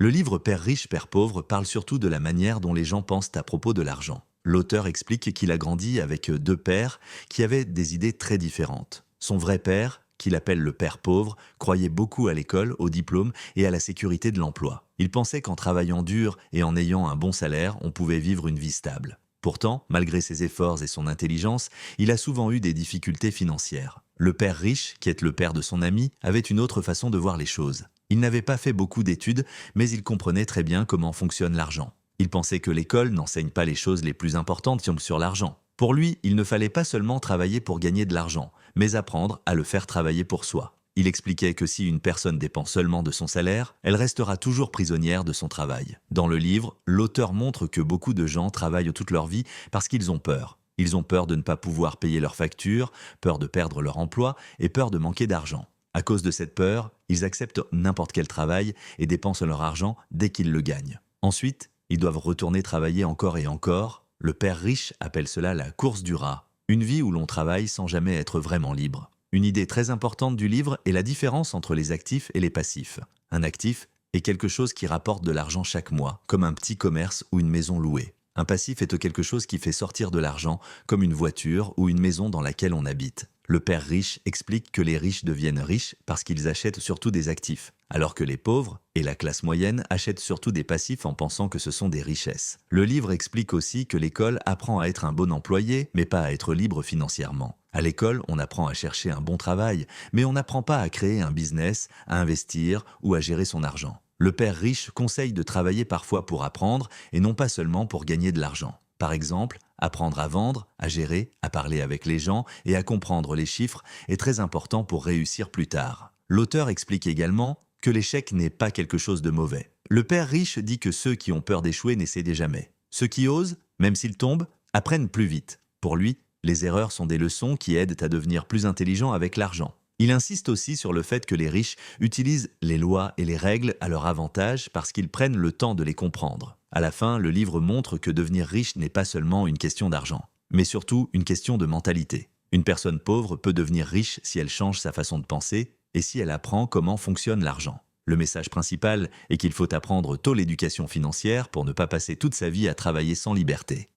Le livre Père riche, Père pauvre parle surtout de la manière dont les gens pensent à propos de l'argent. L'auteur explique qu'il a grandi avec deux pères qui avaient des idées très différentes. Son vrai père, qu'il appelle le père pauvre, croyait beaucoup à l'école, au diplôme et à la sécurité de l'emploi. Il pensait qu'en travaillant dur et en ayant un bon salaire, on pouvait vivre une vie stable. Pourtant, malgré ses efforts et son intelligence, il a souvent eu des difficultés financières. Le père riche, qui est le père de son ami, avait une autre façon de voir les choses. Il n'avait pas fait beaucoup d'études, mais il comprenait très bien comment fonctionne l'argent. Il pensait que l'école n'enseigne pas les choses les plus importantes sur l'argent. Pour lui, il ne fallait pas seulement travailler pour gagner de l'argent, mais apprendre à le faire travailler pour soi. Il expliquait que si une personne dépend seulement de son salaire, elle restera toujours prisonnière de son travail. Dans le livre, l'auteur montre que beaucoup de gens travaillent toute leur vie parce qu'ils ont peur. Ils ont peur de ne pas pouvoir payer leurs factures, peur de perdre leur emploi et peur de manquer d'argent. À cause de cette peur, ils acceptent n'importe quel travail et dépensent leur argent dès qu'ils le gagnent. Ensuite, ils doivent retourner travailler encore et encore. Le père riche appelle cela la course du rat, une vie où l'on travaille sans jamais être vraiment libre. Une idée très importante du livre est la différence entre les actifs et les passifs. Un actif est quelque chose qui rapporte de l'argent chaque mois, comme un petit commerce ou une maison louée. Un passif est quelque chose qui fait sortir de l'argent, comme une voiture ou une maison dans laquelle on habite. Le père riche explique que les riches deviennent riches parce qu'ils achètent surtout des actifs, alors que les pauvres et la classe moyenne achètent surtout des passifs en pensant que ce sont des richesses. Le livre explique aussi que l'école apprend à être un bon employé, mais pas à être libre financièrement. À l'école, on apprend à chercher un bon travail, mais on n'apprend pas à créer un business, à investir ou à gérer son argent. Le père riche conseille de travailler parfois pour apprendre et non pas seulement pour gagner de l'argent. Par exemple, apprendre à vendre, à gérer, à parler avec les gens et à comprendre les chiffres est très important pour réussir plus tard. L'auteur explique également que l'échec n'est pas quelque chose de mauvais. Le père riche dit que ceux qui ont peur d'échouer n'essaient jamais. Ceux qui osent, même s'ils tombent, apprennent plus vite. Pour lui, les erreurs sont des leçons qui aident à devenir plus intelligent avec l'argent. Il insiste aussi sur le fait que les riches utilisent les lois et les règles à leur avantage parce qu'ils prennent le temps de les comprendre. À la fin, le livre montre que devenir riche n'est pas seulement une question d'argent, mais surtout une question de mentalité. Une personne pauvre peut devenir riche si elle change sa façon de penser et si elle apprend comment fonctionne l'argent. Le message principal est qu'il faut apprendre tôt l'éducation financière pour ne pas passer toute sa vie à travailler sans liberté.